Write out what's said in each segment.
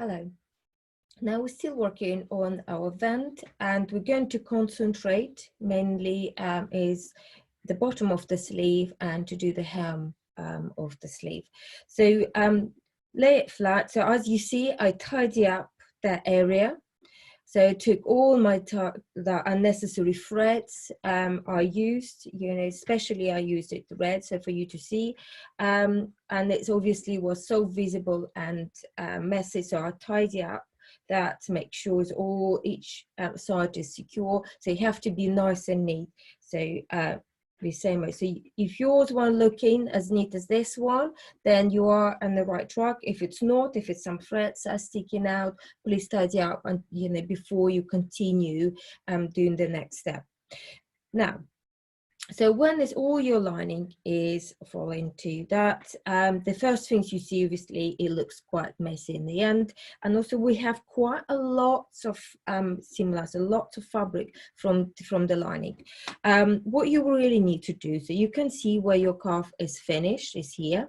Hello. Now we're still working on our vent, and we're going to concentrate mainly is the bottom of the sleeve and to do the hem of the sleeve. So lay it flat. So as you see, I tidy up that area. So I took all my the unnecessary threads I used, especially I used it red, so for you to see. And it's obviously was so visible and messy, so I tidy up that to make sure it's each side is secure. So you have to be nice and neat. So the same way. So if yours weren't looking as neat as this one, then you are on the right track. If it's not, if it's some threads are sticking out, please tidy up and before you continue doing the next step. Now, so when it's all your lining is falling to that, the first things you see, obviously, it looks quite messy in the end. And also we have quite a lot of seamless, a lot of fabric from the lining. What you really need to do, so you can see where your cuff is finished, is here.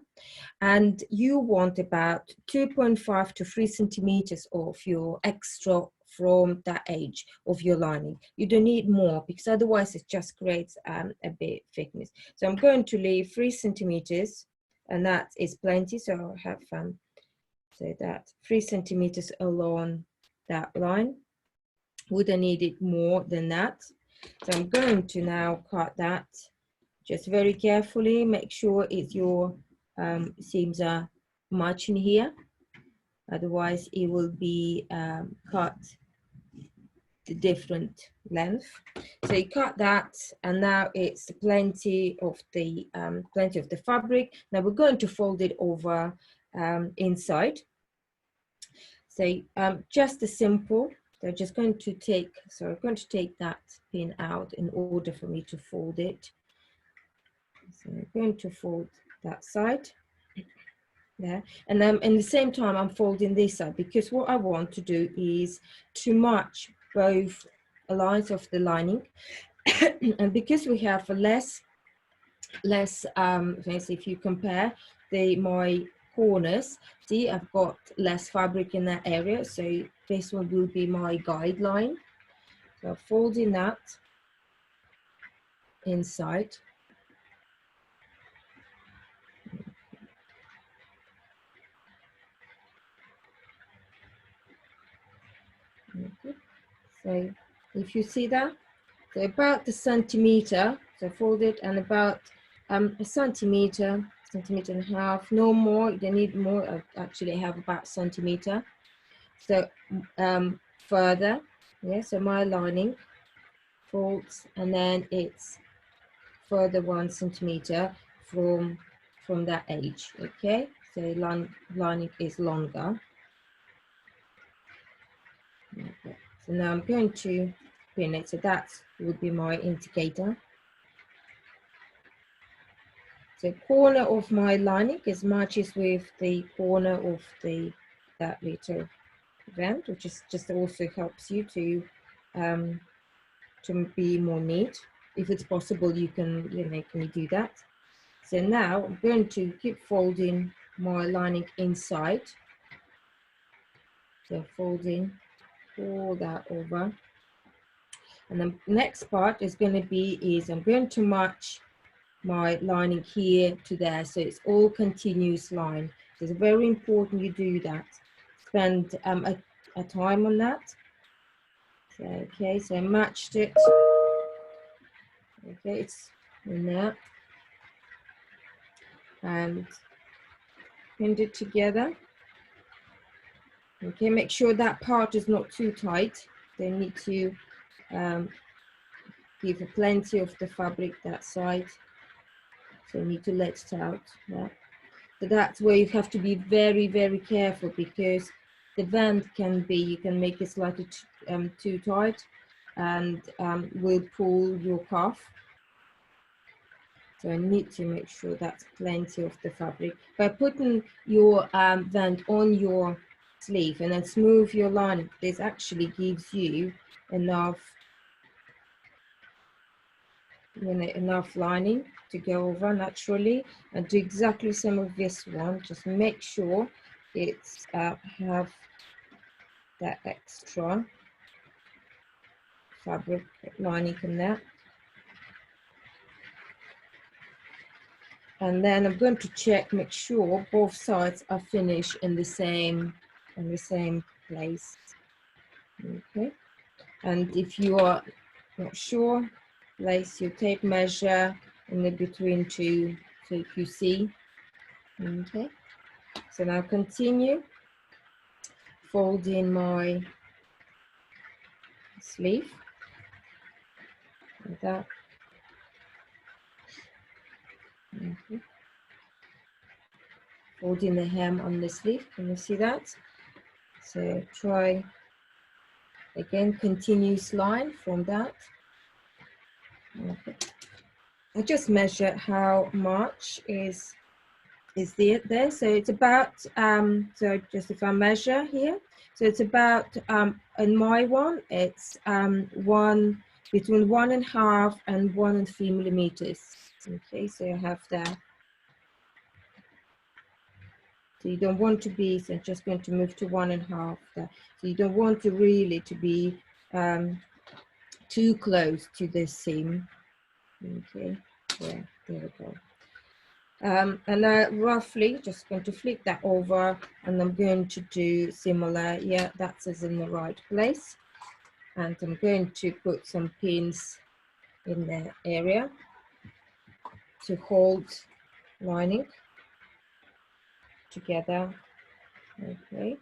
And you want about 2.5 to 3 centimeters of your extra from that edge of your lining. You don't need more because otherwise it just creates a bit thickness. So I'm going to leave 3 centimeters, and that is plenty. So I'll have so that 3 centimeters along that line. Wouldn't need it more than that. So I'm going to now cut that just very carefully. Make sure it's your seams are matching here. Otherwise it will be cut to different length. So you cut that, and now it's plenty of the fabric. Now we're going to fold it over inside. So just as simple. So I'm just going to take, I'm going to take that pin out in order for me to fold it. So I'm going to fold that side. Yeah, and then in the same time I'm folding this side, because what I want to do is to match both lines of the lining. And because we have less if you compare my corners, see I've got less fabric in that area, so this one will be my guideline. So folding that inside. Okay. So if you see that, so about the centimeter, so fold it, and about a centimeter and a half, no more. You don't need more. I actually have about centimeter. So further, yeah. So my lining folds, and then it's further 1 centimeter from that edge. Okay. So lining is longer. Okay. So now I'm going to pin it. So that would be my indicator. The corner of my lining is matches with the corner of that little vent, which is just also helps you to be more neat. If it's possible, you can can you do that. So now I'm going to keep folding my lining inside. So folding all that over, and the next part is going to be I'm going to match my lining here to there, so it's all continuous line. So it's very important you do that. Spend a time on that. So, okay, so I matched it. Okay, it's in there, and pinned it together. Okay, make sure that part is not too tight. They need to give plenty of the fabric that side. So you need to let it out. Yeah. So that's where you have to be very, very careful, because the vent you can make it slightly too tight, and will pull your cuff. So I need to make sure that's plenty of the fabric. By putting your vent on your sleeve and then smooth your lining, this actually gives you enough enough lining to go over naturally. And do exactly the same with this one. Just make sure it's have that extra fabric lining in there. And then I'm going to check, make sure both sides are finished in the same place. Okay. And if you are not sure, place your tape measure in the between two, so you see. Okay. So now continue folding my sleeve like that. Okay. Folding the hem on the sleeve, can you see that? So try again, continuous line from that. Okay. I just measure how much is there. So it's about so just if I measure here, so it's about in my one it's between 1.5 and 1 3 millimeters. Okay, so you have that. So you don't want to be, so I'm just going to move to 1.5 there. So you don't want to really to be too close to this seam. Okay, yeah, there we go. And I roughly just going to flip that over, and I'm going to do similar. Yeah, that is in the right place. And I'm going to put some pins in the area to hold lining together. Okay.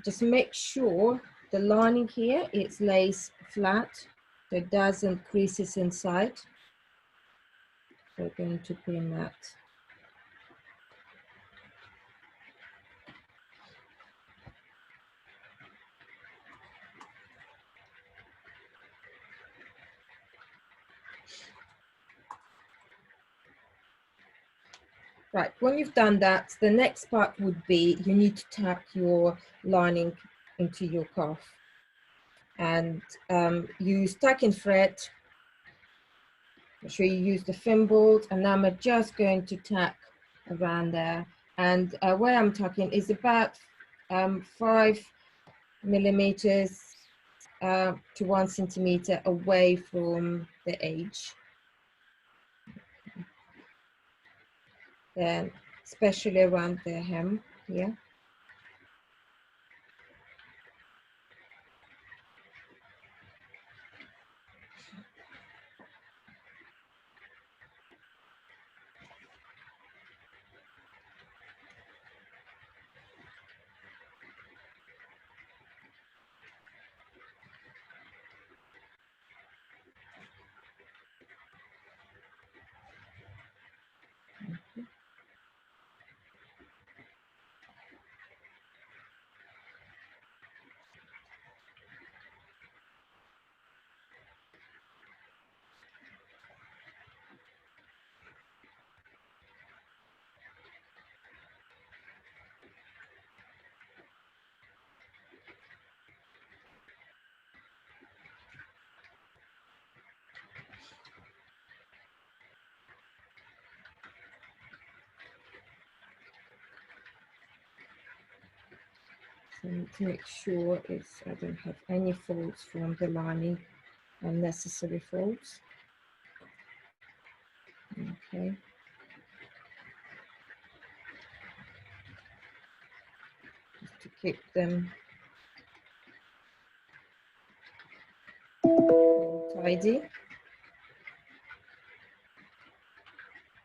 Just make sure the lining here it lays flat, so it doesn't creases inside. So we're going to pin that. Right, when you've done that, the next part would be you need to tack your lining into your cuff. And use tacking thread. Make sure you use the thimble, and now I'm just going to tack around there. And where I'm tacking is about 5 millimeters to 1 centimeter away from the edge. Then, especially around the hem here. So to make sure I don't have any folds from the lining, unnecessary folds. Okay. Just to keep them tidy.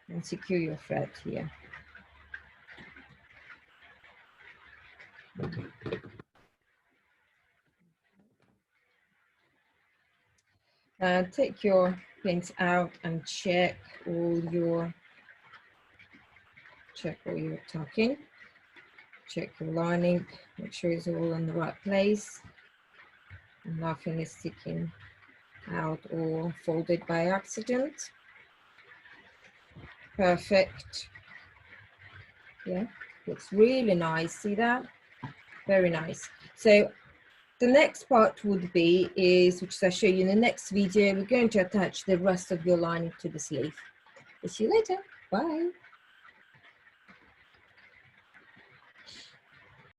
And secure your thread here. Take your pins out and check all your tucking. Check your lining, make sure it's all in the right place. And nothing is sticking out or folded by accident. Perfect. Yeah, looks really nice. See that? Very nice. So the next part would be which I'll show you in the next video, we're going to attach the rest of your lining to the sleeve. See you later. Bye.